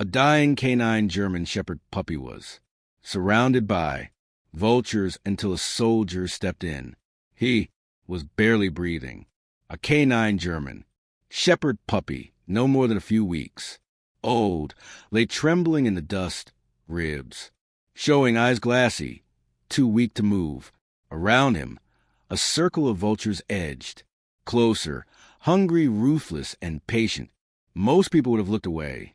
A dying canine German Shepherd puppy was, surrounded by vultures until a soldier stepped in. He was barely breathing. A canine German Shepherd puppy, no more than a few weeks old, lay trembling in the dust, ribs showing, eyes glassy, too weak to move. Around him, a circle of vultures edged closer, hungry, ruthless, and patient. Most people would have looked away,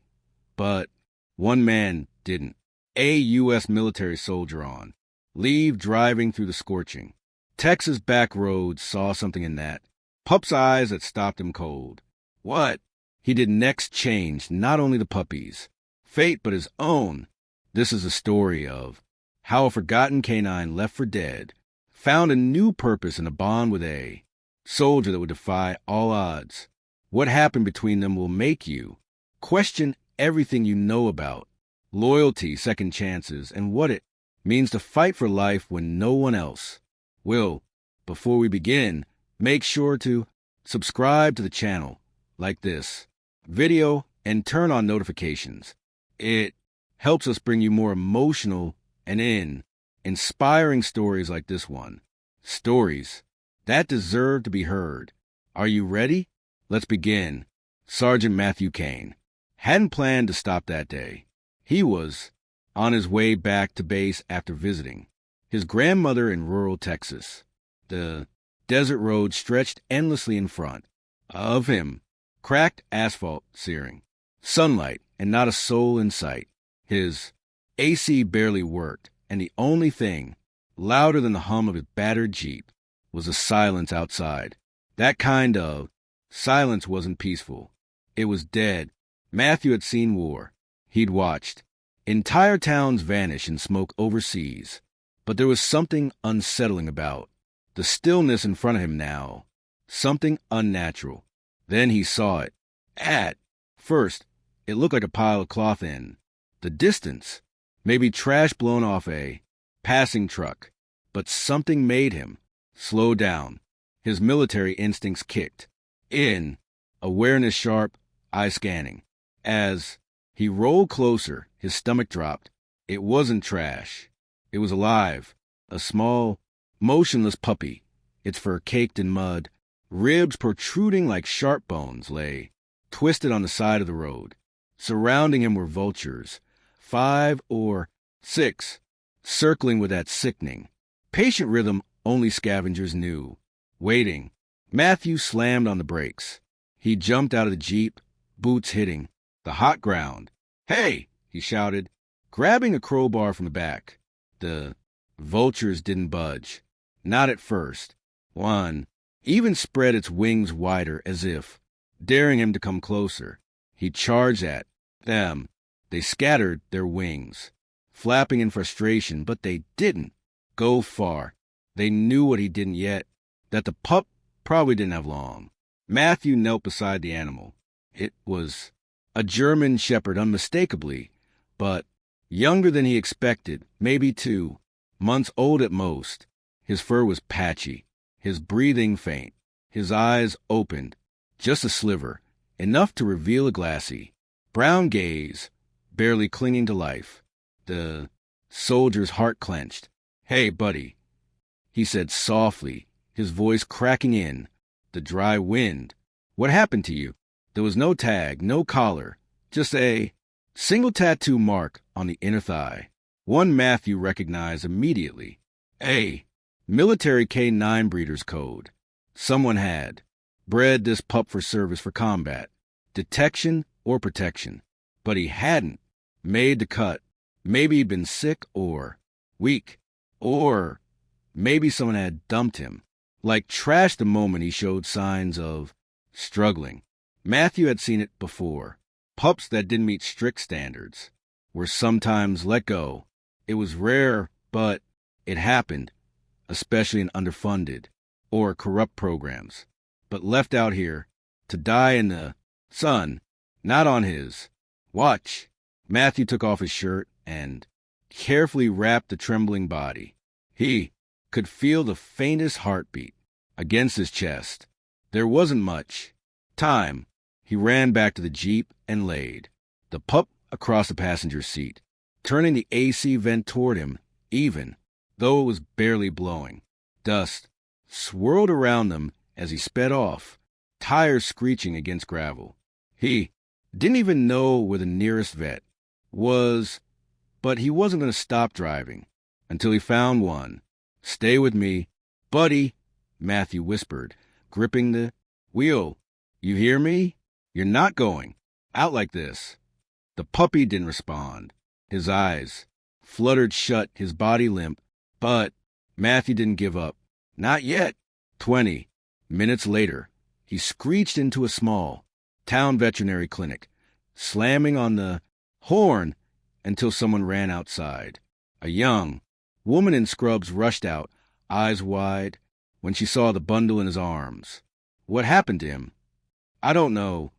but one man didn't. A U.S. military soldier on leave, driving through the scorching Texas back roads, saw something in that pup's eyes that stopped him cold. What he did next changed not only the puppy's fate, but his own. This is a story of how a forgotten canine left for dead found a new purpose and a bond with a soldier that would defy all odds. What happened between them will make you question everything you know about loyalty, second chances, and what it means to fight for life when no one else will. Before we begin, make sure to subscribe to the channel, like this video, and turn on notifications. It helps us bring you more emotional and inspiring stories like this one. Stories that deserve to be heard. Are you ready? Let's begin. Sergeant Matthew Kane hadn't planned to stop that day. He was on his way back to base after visiting his grandmother in rural Texas. The desert road stretched endlessly in front of him, cracked asphalt searing, sunlight, and not a soul in sight. His AC barely worked, and the only thing louder than the hum of his battered Jeep was the silence outside. That kind of silence wasn't peaceful. It was dead. Matthew had seen war. He'd watched entire towns vanish in smoke overseas. But there was something unsettling about the stillness in front of him now. Something unnatural. Then he saw it. At first, it looked like a pile of cloth in the distance. Maybe trash blown off a passing truck. But something made him slow down. His military instincts kicked in. Awareness sharp, eye scanning. As he rolled closer, his stomach dropped. It wasn't trash. It was alive. A small, motionless puppy, its fur caked in mud, ribs protruding like sharp bones, lay twisted on the side of the road. Surrounding him were vultures, 5 or 6, circling with that sickening, patient rhythm only scavengers knew. Waiting, Matthew slammed on the brakes. He jumped out of the Jeep, boots hitting the hot ground. "Hey!" he shouted, grabbing a crowbar from the back. The vultures didn't budge. Not at first. One even spread its wings wider as if daring him to come closer. He charged at them. They scattered their wings, flapping in frustration, but they didn't go far. They knew what he didn't yet, that the pup probably didn't have long. Matthew knelt beside the animal. It was a German Shepherd, unmistakably, but younger than he expected, maybe 2 months old at most. His fur was patchy, his breathing faint, his eyes opened, just a sliver, enough to reveal a glassy brown gaze, barely clinging to life. The soldier's heart clenched. "Hey, buddy," he said softly, his voice cracking in the dry wind. "What happened to you?" There was no tag, no collar, just a single tattoo mark on the inner thigh. One Matthew recognized immediately. A military K9 breeder's code. Someone had bred this pup for service for combat, detection, or protection. But he hadn't made the cut. Maybe he'd been sick or weak, or maybe someone had dumped him like trash the moment he showed signs of struggling. Matthew had seen it before. Pups that didn't meet strict standards were sometimes let go. It was rare, but it happened, especially in underfunded or corrupt programs. But left out here to die in the sun, not on his watch. Matthew took off his shirt and carefully wrapped the trembling body. He could feel the faintest heartbeat against his chest. There wasn't much time. He ran back to the Jeep and laid the pup across the passenger seat, turning the AC vent toward him, even though it was barely blowing. Dust swirled around them as he sped off, tires screeching against gravel. He didn't even know where the nearest vet was, but he wasn't going to stop driving until he found one. "Stay with me, buddy," Matthew whispered, gripping the wheel. "You hear me? You're not going out like this." The puppy didn't respond. His eyes fluttered shut, his body limp, but Matthew didn't give up. Not yet. 20 minutes later, he screeched into a small town veterinary clinic, slamming on the horn until someone ran outside. A young woman in scrubs rushed out, eyes wide, when she saw the bundle in his arms. "What happened to him?" "I don't know,"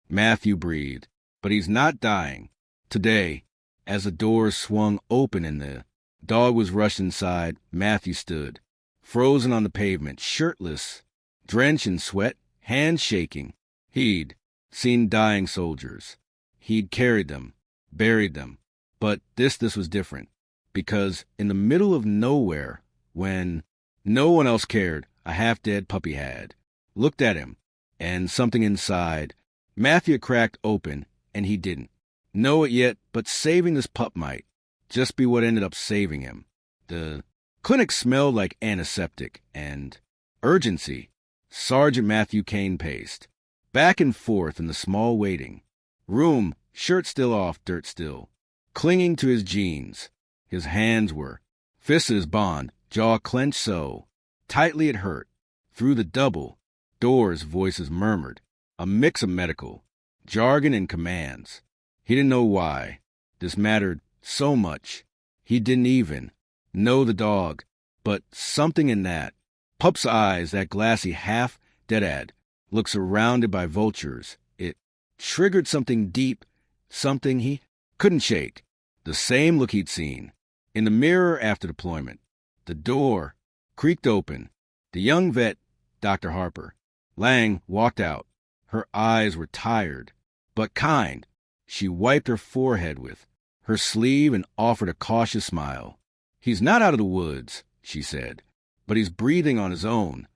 Matthew breathed, "but he's not dying." Today, as the doors swung open and the dog was rushed inside, Matthew stood, frozen on the pavement, shirtless, drenched in sweat, hands shaking. He'd seen dying soldiers. He'd carried them, buried them. But this was different, because in the middle of nowhere, when no one else cared, a half-dead puppy had looked at him, and something inside Matthew cracked open, and he didn't know it yet, but saving this pup might just be what ended up saving him. The clinic smelled like antiseptic and urgency. Sergeant Matthew Kane paced back and forth in the small waiting room, shirt still off, dirt still, clinging to his jeans. His hands were fists at his bond, jaw clenched so tightly it hurt. Through the double doors, voices murmured, a mix of medical jargon and commands. He didn't know why this mattered so much. He didn't even know the dog, but something in that pup's eyes, that glassy half-dead look surrounded by vultures, it triggered something deep, something he couldn't shake. The same look he'd seen in the mirror after deployment. The door creaked open. The young vet, Dr. Harper Lang, walked out. Her eyes were tired, but kind. She wiped her forehead with her sleeve and offered a cautious smile. "He's not out of the woods," she said, "but he's breathing on his own."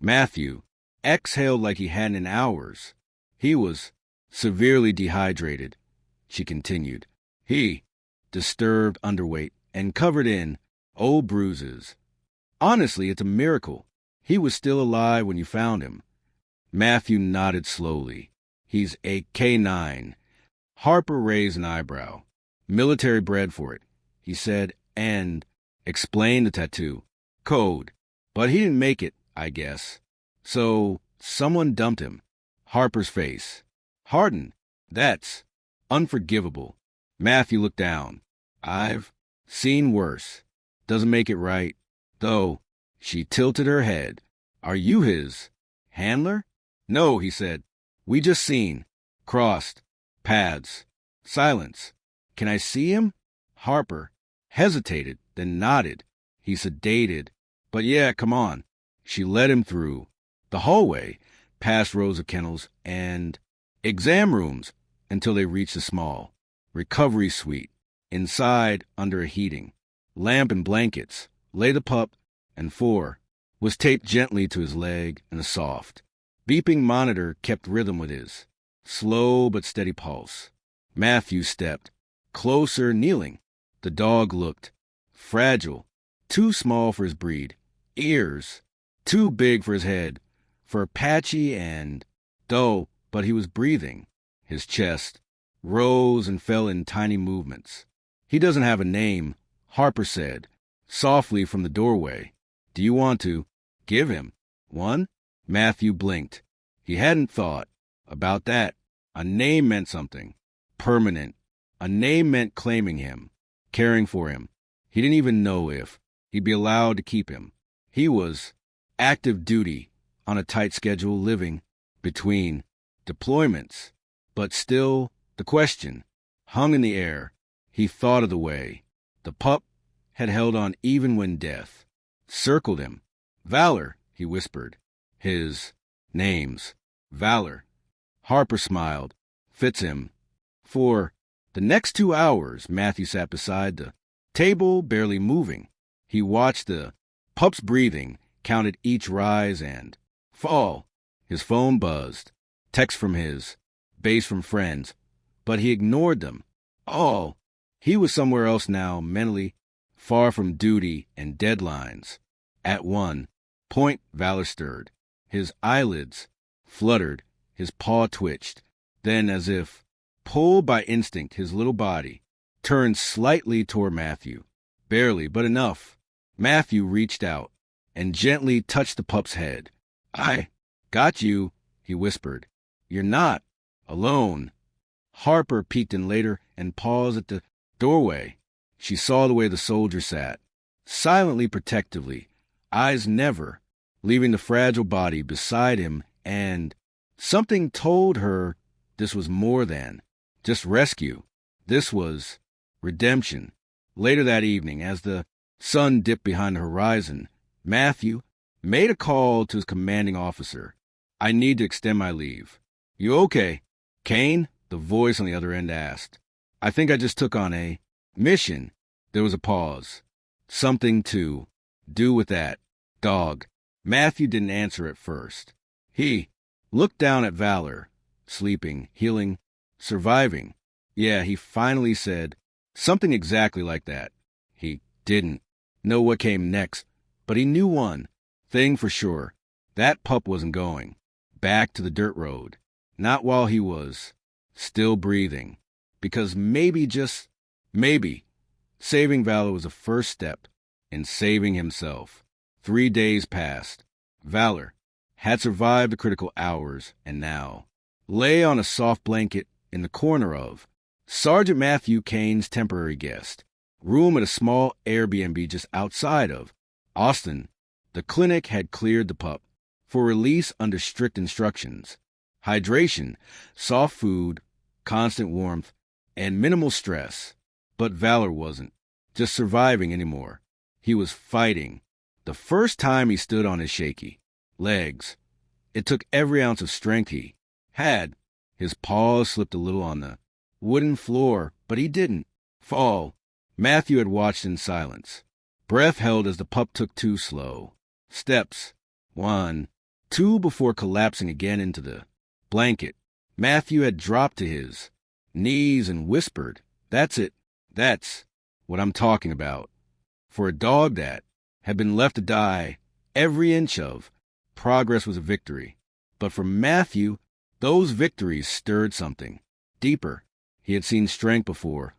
Matthew exhaled like he hadn't in hours. He was severely dehydrated, she continued. He, disturbed, underweight, and covered in old bruises. "Honestly, it's a miracle he was still alive when you found him." Matthew nodded slowly. "He's a K9. Harper raised an eyebrow. "Military bred for it," he said, and explained the tattoo. "Code. But he didn't make it, I guess. So someone dumped him." Harper's face hardened. "That's unforgivable." Matthew looked down. "I've seen worse. Doesn't make it right, though." She tilted her head. "Are you his handler?" "No," he said. "We just seen. Crossed paths." Silence. "Can I see him?" Harper hesitated, then nodded. He sedated. "But yeah, come on." She led him through the hallway, past rows of kennels and exam rooms, until they reached a small recovery suite. Inside, under a heating lamp and blankets, lay the pup, and 4 was taped gently to his leg, and a soft beeping monitor kept rhythm with his slow but steady pulse. Matthew stepped closer, kneeling. The dog looked fragile, too small for his breed, ears too big for his head, fur patchy and dull, but he was breathing. His chest rose and fell in tiny movements. "He doesn't have a name," Harper said, softly from the doorway. "Do you want to give him one?" Matthew blinked. He hadn't thought about that. A name meant something permanent. A name meant claiming him, caring for him. He didn't even know if he'd be allowed to keep him. He was active duty on a tight schedule, living between deployments. But still, the question hung in the air. He thought of the way the pup had held on even when death circled him. "Valor," he whispered. "His name's Valor." Harper smiled. "Fits him. For The next 2 hours, Matthew sat beside the table, barely moving. He watched the pup's breathing, counted each rise and fall. His phone buzzed. Text from his base from friends, but he ignored them. All. He was somewhere else now, mentally, far from duty and deadlines. At one point, Valor stirred. His eyelids fluttered, his paw twitched. Then, as if pulled by instinct, his little body turned slightly toward Matthew. Barely, but enough. Matthew reached out and gently touched the pup's head. "I got you," he whispered. "You're not alone." Harper peeked in later and paused at the doorway. She saw the way the soldier sat, silently, protectively, eyes never leaving the fragile body beside him, and something told her this was more than just rescue. This was redemption. Later that evening, as the sun dipped behind the horizon, Matthew made a call to his commanding officer. "I need to extend my leave." "You okay, Kane?" the voice on the other end asked. "I think I just took on a mission." There was a pause. "Something to do with that dog." Matthew didn't answer at first. He looked down at Valor, sleeping, healing, surviving. "Yeah," he finally said, something exactly like that. He didn't know what came next, but he knew one thing for sure. That pup wasn't going back to the dirt road. Not while he was still breathing. Because maybe, just maybe, saving Valor was a first step in saving himself. 3 days passed. Valor had survived the critical hours and now lay on a soft blanket in the corner of Sergeant Matthew Kane's temporary guest room at a small Airbnb just outside of Austin. The clinic had cleared the pup for release under strict instructions. Hydration, soft food, constant warmth, and minimal stress. But Valor wasn't just surviving anymore. He was fighting. The first time he stood on his shaky legs, it took every ounce of strength he had. His paws slipped a little on the wooden floor, but he didn't fall. Matthew had watched in silence, breath held as the pup took 2 slow steps. 1, 2 before collapsing again into the blanket. Matthew had dropped to his knees and whispered, "That's it. That's what I'm talking about." For a dog that had been left to die, every inch of progress was a victory. But for Matthew, those victories stirred something deeper. He had seen strength before,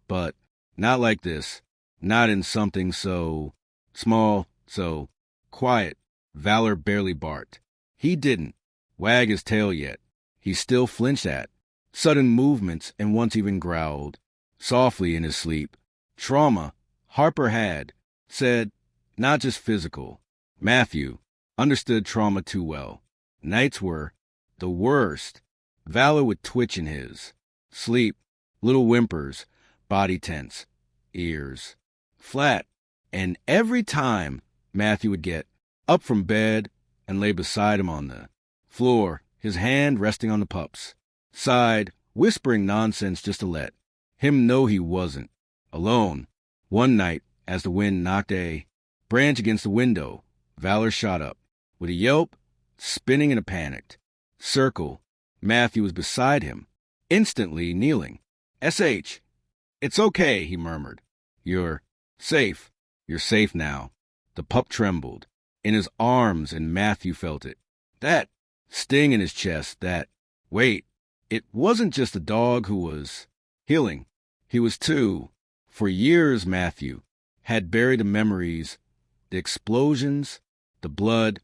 but not like this. Not in something so small, so quiet. Valor barely barked. He didn't wag his tail yet. He still flinched at sudden movements and once even growled softly in his sleep. Trauma, Harper had said, not just physical. Matthew understood trauma too well. Nights were the worst. Valor would twitch in his sleep, little whimpers, body tense, ears flat. And every time Matthew would get up from bed and lay beside him on the floor, his hand resting on the pup's side, whispering nonsense just to let him know he wasn't alone. One night, as the wind knocked a branch against the window, Valor shot up. With a yelp, spinning in a panicked circle, Matthew was beside him, instantly kneeling. "S.H. It's okay," he murmured. "You're safe. You're safe now." The pup trembled in his arms, and Matthew felt it. That sting in his chest, that weight. It wasn't just a dog who was healing. He was too. For years, Matthew had buried the memories, the explosions, the blood,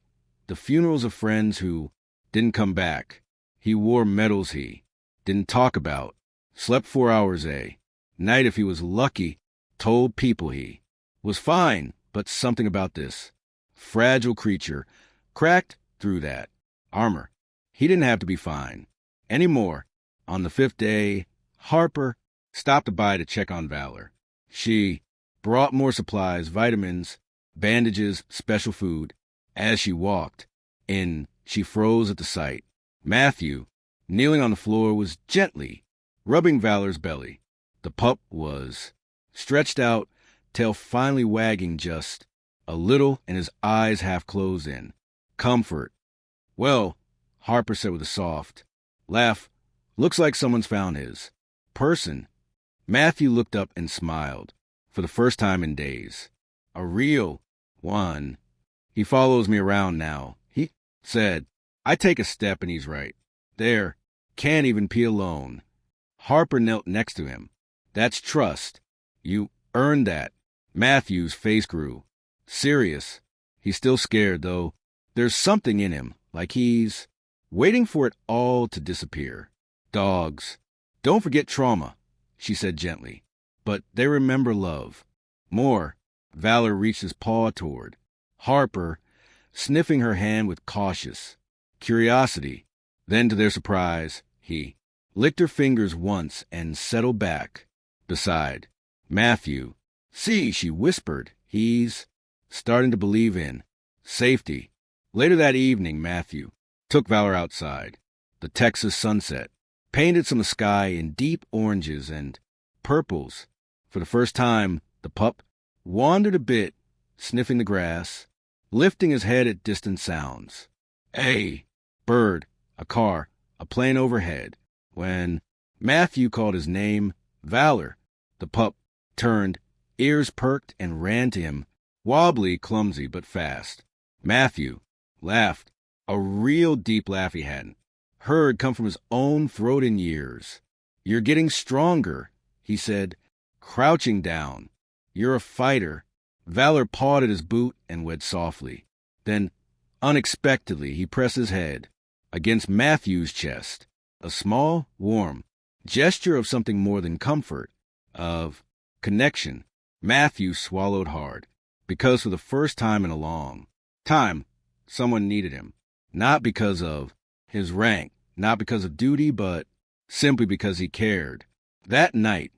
the funerals of friends who didn't come back. He wore medals he didn't talk about, slept 4 hours a night if he was lucky, told people he was fine, but something about this fragile creature cracked through that armor. He didn't have to be fine anymore. On the 5th day, Harper stopped by to check on Valor. She brought more supplies, vitamins, bandages, special food. As she walked in, she froze at the sight. Matthew, kneeling on the floor, was gently rubbing Valor's belly. The pup was stretched out, tail finally wagging just a little and his eyes half closed in comfort. Well, Harper said with a soft laugh, looks like someone's found his person. Matthew looked up and smiled, for the first time in days. A real one. He follows me around now, he said. I take a step and he's right. There, can't even pee alone. Harper knelt next to him. That's trust. You earned that. Matthew's face grew serious. He's still scared, though. There's something in him, like he's waiting for it all to disappear. Dogs. Don't forget trauma, she said gently. But they remember love. More. Valor reached his paw toward Harper, sniffing her hand with cautious curiosity. Then, to their surprise, he licked her fingers once and settled back beside Matthew. See, she whispered, he's starting to believe in safety. Later that evening, Matthew took Valor outside. The Texas sunset painted some of the sky in deep oranges and purples. For the first time, the pup wandered a bit, sniffing the grass, lifting his head at distant sounds. A bird, a car, a plane overhead. When Matthew called his name, Valor, the pup turned, ears perked, and ran to him, wobbly, clumsy, but fast. Matthew laughed, a real deep laugh he hadn't heard come from his own throat in years. You're getting stronger, he said, crouching down. You're a fighter. Valor pawed at his boot and wed softly. Then, unexpectedly, he pressed his head against Matthew's chest, a small, warm gesture of something more than comfort, of connection. Matthew swallowed hard, because for the first time in a long time, someone needed him. Not because of his rank, not because of duty, but simply because he cared. That night,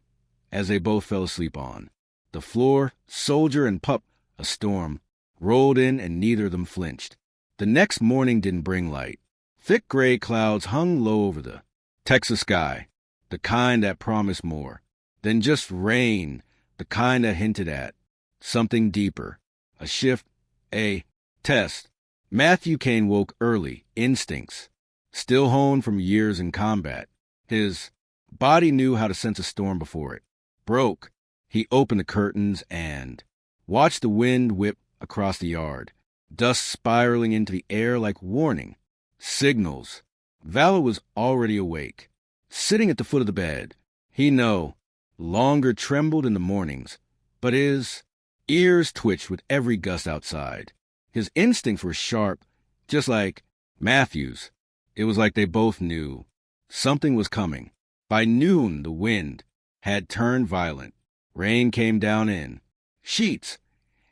as they both fell asleep on the floor, soldier and pup, a storm rolled in and neither of them flinched. The next morning didn't bring light. Thick gray clouds hung low over the Texas sky, the kind that promised more than just rain, the kind that hinted at something deeper, a shift, a test. Matthew Kane woke early, instincts still honed from years in combat. His body knew how to sense a storm before it broke. He opened the curtains and watched the wind whip across the yard, dust spiraling into the air like warning signals. Valor was already awake, sitting at the foot of the bed. He longer trembled in the mornings, but his ears twitched with every gust outside. His instincts were sharp, just like Matthew's. It was like they both knew something was coming. By noon, the wind had turned violent. Rain came down in sheets,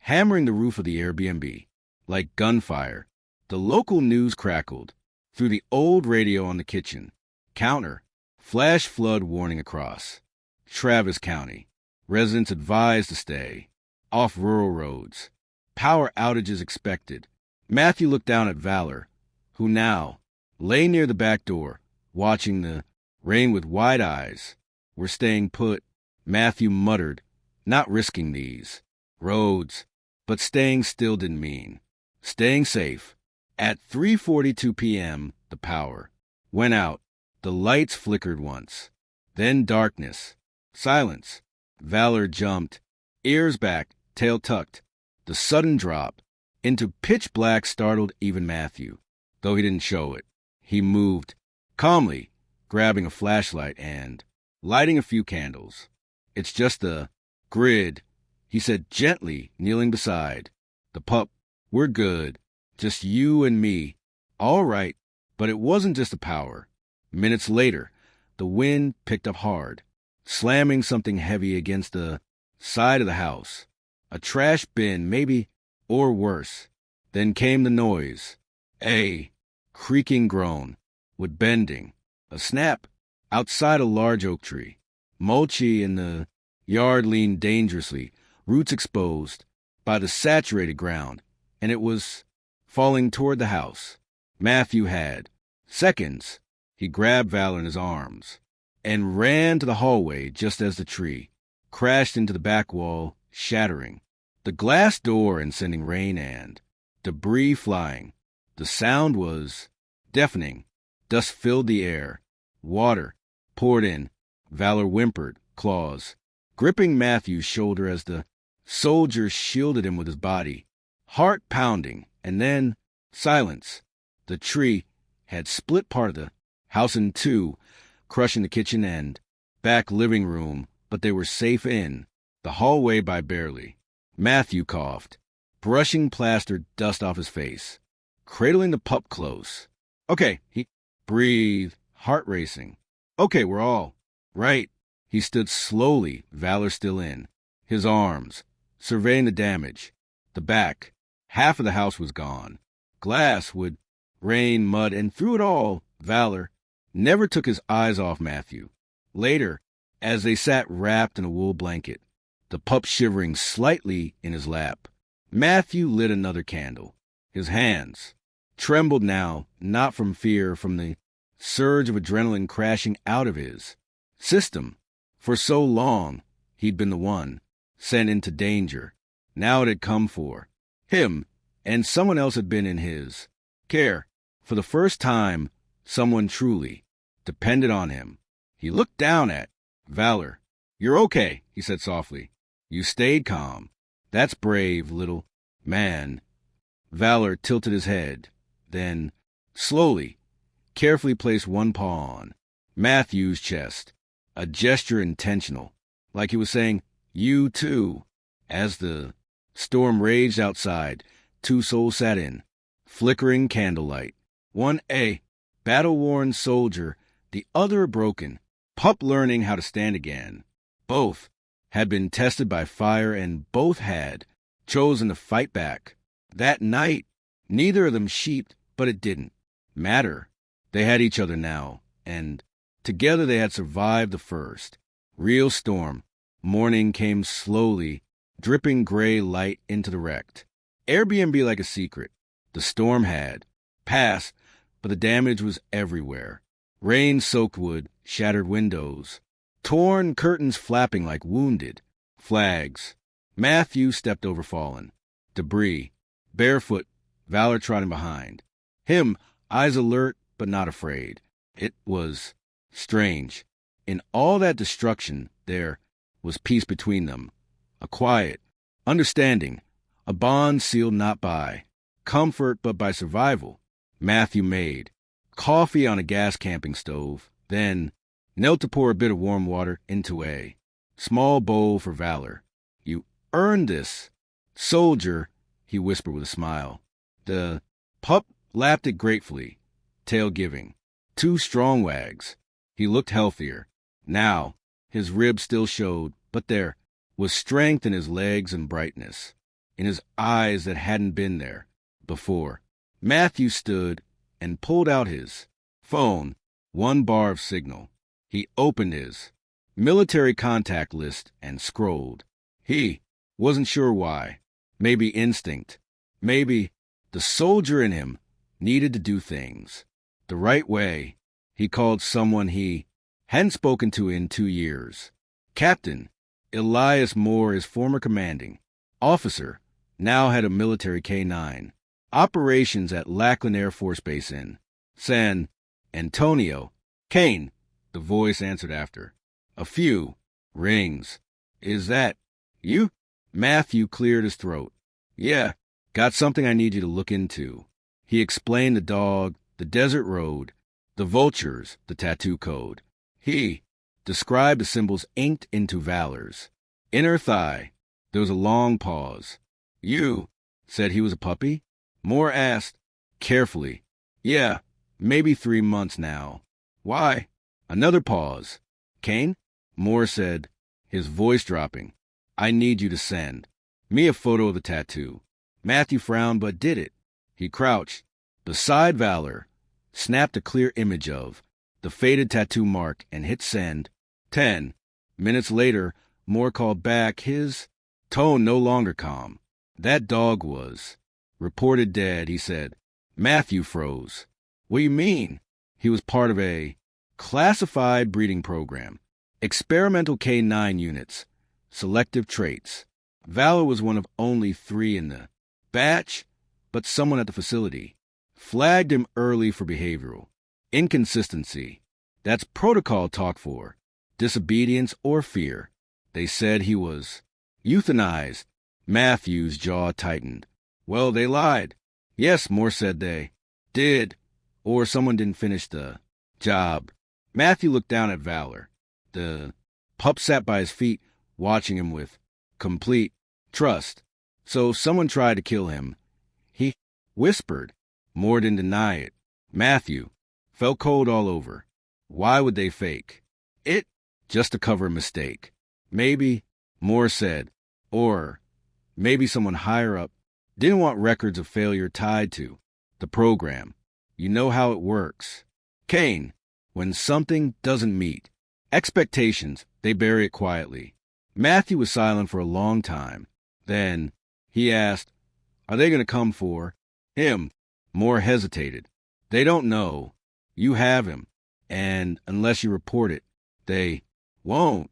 hammering the roof of the Airbnb like gunfire. The local news crackled through the old radio on the kitchen counter. Flash flood warning across Travis County. Residents advised to stay off rural roads. Power outages expected. Matthew looked down at Valor, who now lay near the back door, watching the rain with wide eyes. We're staying put, Matthew muttered, not risking these roads. But staying still didn't mean staying safe. At 3:42 p.m., the power went out. The lights flickered once. Then darkness. Silence. Valor jumped, ears back, tail tucked. The sudden drop into pitch black startled even Matthew, though he didn't show it. He moved calmly, grabbing a flashlight and lighting a few candles. It's just a grid, he said gently, kneeling beside the pup. We're good. Just you and me. All right. But it wasn't just the power. Minutes later, the wind picked up hard, slamming something heavy against the side of the house. A trash bin, maybe, or worse. Then came the noise. A creaking groan, with bending. A snap outside a large oak tree. Mulchy in the yard leaned dangerously, roots exposed by the saturated ground, and it was falling toward the house. Matthew had seconds. He grabbed Valor in his arms, and ran to the hallway just as the tree crashed into the back wall, shattering the glass door and sending rain and debris flying. The sound was deafening. Dust filled the air. Water poured in. Valor whimpered, claws gripping Matthew's shoulder as the soldier shielded him with his body. Heart pounding, and then silence. The tree had split part of the house in two, crushing the kitchen and back living room, but they were safe in the hallway by barely. Matthew coughed, brushing plastered dust off his face, cradling the pup close. Okay, he breathed, heart racing. Okay, we're all right. He stood slowly, Valor still in, his arms, surveying the damage. The back, half of the house was gone. Glass, wood, rain, mud, and through it all, Valor never took his eyes off Matthew. Later, as they sat wrapped in a wool blanket, the pup shivering slightly in his lap, Matthew lit another candle. His hands trembled now, not from fear, from the surge of adrenaline crashing out of his system. For so long, he'd been the one sent into danger. Now it had come for him, and someone else had been in his care. For the first time, someone truly depended on him. He looked down at Valor. You're okay, he said softly. You stayed calm. That's brave, little man. Valor tilted his head, then, slowly, carefully placed one paw on Matthew's chest, a gesture intentional, like he was saying, you too. As the storm raged outside, two souls sat in flickering candlelight. One a battle-worn soldier, the other a broken pup learning how to stand again. Both had been tested by fire, and both had chosen to fight back. That night, neither of them sheeped, but it didn't matter. They had each other now, and together they had survived the first real storm. Morning came slowly, dripping gray light into the wrecked Airbnb like a secret. The storm had passed, but the damage was everywhere. Rain-soaked wood, shattered windows, torn curtains flapping like wounded flags. Matthew stepped over fallen debris, barefoot, Valor trotting behind him, eyes alert but not afraid. It was strange. In all that destruction, there was peace between them, a quiet understanding, a bond sealed not by comfort but by survival. Matthew made coffee on a gas camping stove, then knelt to pour a bit of warm water into a small bowl for Valor. You earned this, soldier, he whispered with a smile. The pup lapped it gratefully, tail giving. 2 strong wags. He looked healthier. Now, his ribs still showed, but there was strength in his legs and brightness in his eyes that hadn't been there before. Matthew stood and pulled out his phone, 1 bar of signal. He opened his military contact list and scrolled. He wasn't sure why. Maybe instinct. Maybe the soldier in him needed to do things the right way. He called someone he hadn't spoken to in 2 years. Captain Elias Moore, his former commanding officer, now had a military K-9 operations at Lackland Air Force Base in San Antonio. Kane, the voice answered after a few rings. Is that you? Matthew cleared his throat. Yeah, got something I need you to look into. He explained the dog, the desert road, the vultures, the tattoo code. He described the symbols inked into Valor's inner thigh. There was a long pause. You said he was a puppy? Moore asked, carefully. Yeah, maybe 3 months now. Why? Another pause. Kane? Moore said, his voice dropping. I need you to send me a photo of the tattoo. Matthew frowned but did it. He crouched beside Valor, snapped a clear image of the faded tattoo mark, and hit send. 10 minutes later, Moore called back, his tone no longer calm. That dog was reported dead, he said. Matthew froze. What do you mean? He was part of a Classified breeding program. Experimental K9 units. Selective traits. Valor was one of only 3 in the batch, but someone at the facility flagged him early for behavioral inconsistency. That's protocol talk for disobedience or fear. They said he was euthanized. Matthew's jaw tightened. Well, they lied. Yes, Moore said they did, or someone didn't finish the job. Matthew looked down at Valor. The pup sat by his feet, watching him with complete trust. So someone tried to kill him. He whispered. Moore didn't deny it. Matthew felt cold all over. Why would they fake it? Just to cover a mistake. Maybe, Moore said, or maybe someone higher up didn't want records of failure tied to the program. You know how it works. Kane, when something doesn't meet expectations, they bury it quietly. Matthew was silent for a long time. Then he asked, "Are they going to come for him?" Moore hesitated. "They don't know. You have him. And unless you report it, they won't."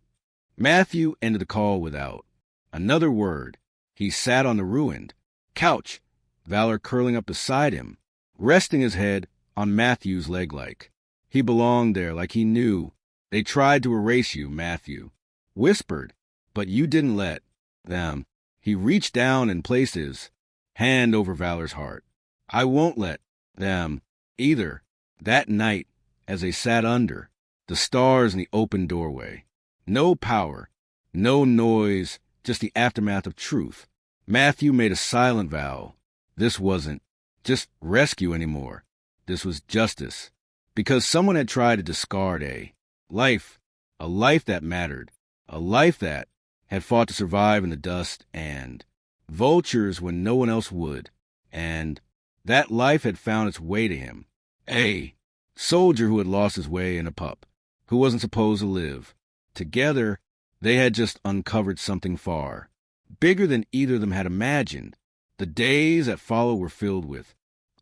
Matthew ended the call without another word. He sat on the ruined couch, Valor curling up beside him, resting his head on Matthew's leg like he belonged there, like he knew. "They tried to erase you," Matthew whispered, "but you didn't let them." He reached down and placed his hand over Valor's heart. "I won't let them either." That night, as they sat under the stars in the open doorway, no power, no noise, just the aftermath of truth, Matthew made a silent vow. This wasn't just rescue anymore. This was justice. Because someone had tried to discard a life that mattered, a life that had fought to survive in the dust and vultures when no one else would. And that life had found its way to him. A soldier who had lost his way in a pup, who wasn't supposed to live. Together, they had just uncovered something far bigger than either of them had imagined. The days that followed were filled with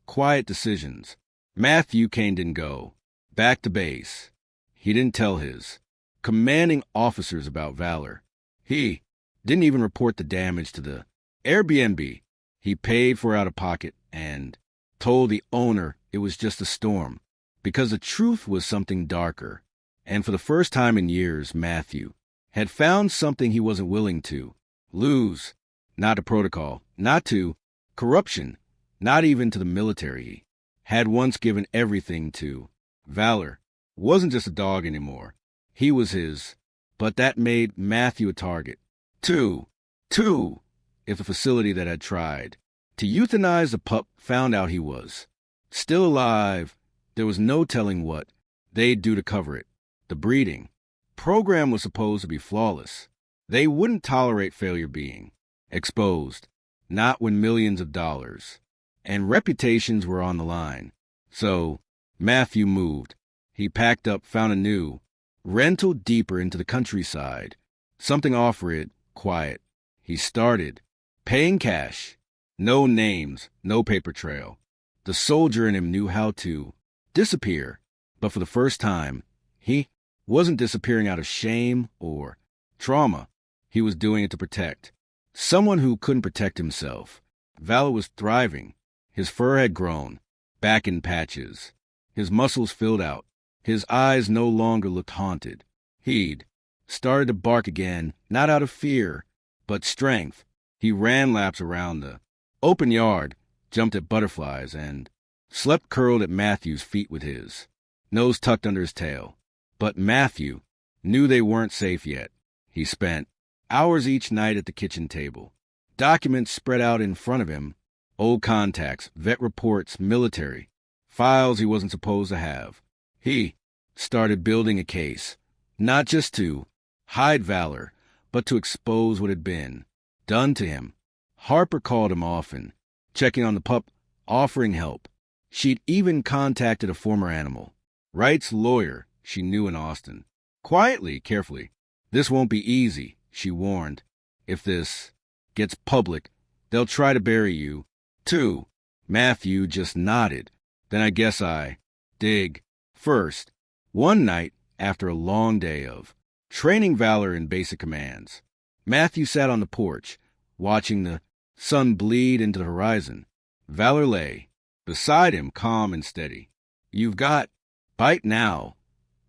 quiet decisions. Matthew Kane didn't go back to base. He didn't tell his commanding officers about Valor. He didn't even report the damage to the Airbnb he paid for out of pocket and told the owner it was just a storm, because the truth was something darker. And for the first time in years, Matthew had found something he wasn't willing to lose. Not to protocol, not to corruption, not even to the military. He had once given everything to. Valor wasn't just a dog anymore. He was his. But that made Matthew a target. Two, if the facility that had tried to euthanize the pup found out he was still alive, there was no telling what they'd do to cover it. The breeding program was supposed to be flawless. They wouldn't tolerate failure being exposed, not when millions of dollars and reputations were on the line. So Matthew moved. He packed up, found a new rental deeper into the countryside, something off-grid, quiet. He started paying cash. No names, no paper trail. The soldier in him knew how to disappear, but for the first time, he wasn't disappearing out of shame or trauma. He was doing it to protect someone who couldn't protect himself. Valor was thriving. His fur had grown, back in patches. His muscles filled out. His eyes no longer looked haunted. He'd started to bark again, not out of fear, but strength. He ran laps around the open yard, jumped at butterflies, and slept curled at Matthew's feet with his nose tucked under his tail. But Matthew knew they weren't safe yet. He spent hours each night at the kitchen table, documents spread out in front of him, old contacts, vet reports, military, files he wasn't supposed to have. He started building a case, not just to hide Valor, but to expose what had been done to him. Harper called him often, checking on the pup, offering help. She'd even contacted a former animal rights lawyer she knew in Austin. Quietly, carefully. "This won't be easy," she warned. "If this gets public, they'll try to bury you, too." Matthew just nodded. "Then I guess I dig first." One night, after a long day of training Valor in basic commands, Matthew sat on the porch, watching the sun bleed into the horizon. Valor lay beside him, calm and steady. "You've got bite now,"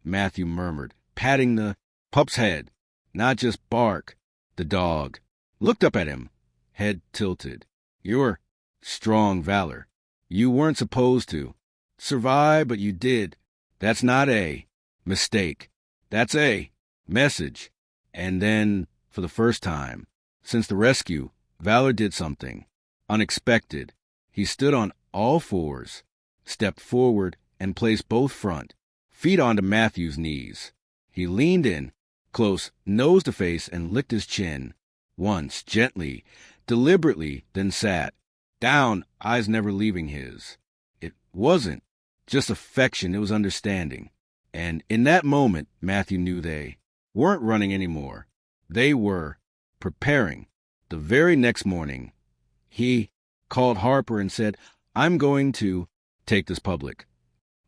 Matthew murmured, patting the pup's head. "Not just bark." The dog looked up at him, head tilted. "You're strong, Valor. You weren't supposed to survive, but you did. That's not a mistake. That's a message." And then, for the first time since the rescue, Valor did something unexpected. He stood on all fours, stepped forward, and placed both front feet onto Matthew's knees. He leaned in, close, nose to face, and licked his chin. Once, gently, deliberately, then sat down, eyes never leaving his. It wasn't just affection, it was understanding. And in that moment, Matthew knew they weren't running anymore. They were preparing. The very next morning, he called Harper and said, "I'm going to take this public."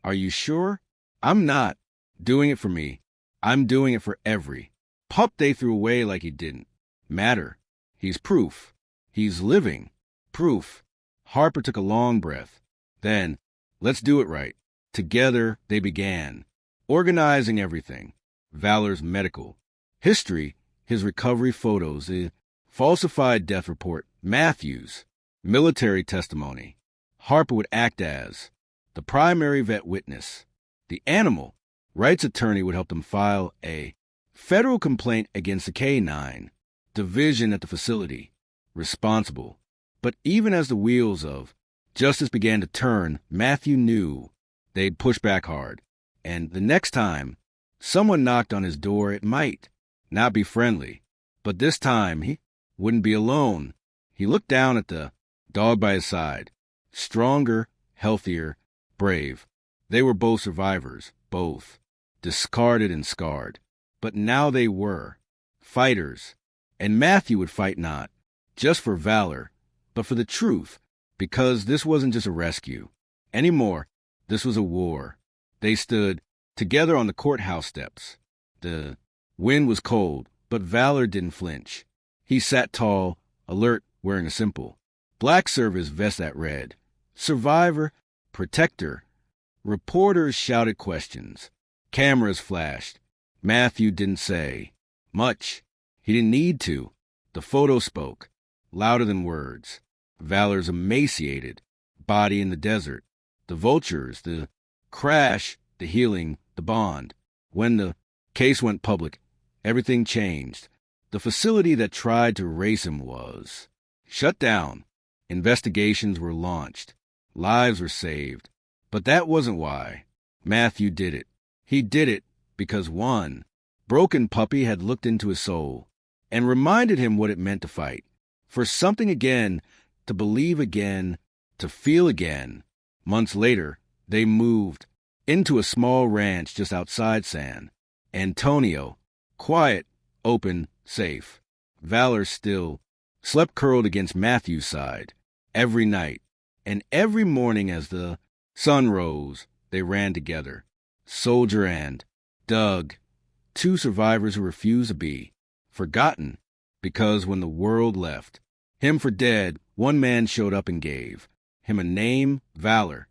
"Are you sure?" "I'm not doing it for me. I'm doing it for every pup they threw away like he didn't matter. He's proof. He's living proof." Harper took a long breath. "Then, let's do it right." Together, they began organizing everything. Valor's medical history, his recovery photos, the falsified death report, Matthew's military testimony. Harper would act as the primary vet witness. The animal rights attorney would help them file a federal complaint against the K-9 division at the facility responsible. But even as the wheels of justice began to turn, Matthew knew they'd push back hard. And the next time someone knocked on his door, it might not be friendly. But this time, he wouldn't be alone. He looked down at the dog by his side. Stronger, healthier, brave. They were both survivors, both discarded and scarred. But now they were fighters. And Matthew would fight not just for valor, but for the truth, because this wasn't just a rescue anymore. This was a war. They stood together on the courthouse steps. The wind was cold, but Valor didn't flinch. He sat tall, alert, wearing a simple black service vest that read, "Survivor, Protector." Reporters shouted questions. Cameras flashed. Matthew didn't say much. He didn't need to. The photo spoke, louder than words. Valor's emaciated body in the desert. The vultures, the crash, the healing, the bond. When the case went public, everything changed. The facility that tried to erase him was shut down. Investigations were launched. Lives were saved. But that wasn't why Matthew did it. He did it because one broken puppy had looked into his soul and reminded him what it meant to fight. For something again, to believe again, to feel again. Months later, they moved into a small ranch just outside San Antonio. Quiet, open, safe. Valor still slept curled against Matthew's side every night. And every morning as the sun rose, they ran together. Soldier and Doug, two survivors who refused to be forgotten, because when the world left him for dead, one man showed up and gave him a name, Valor.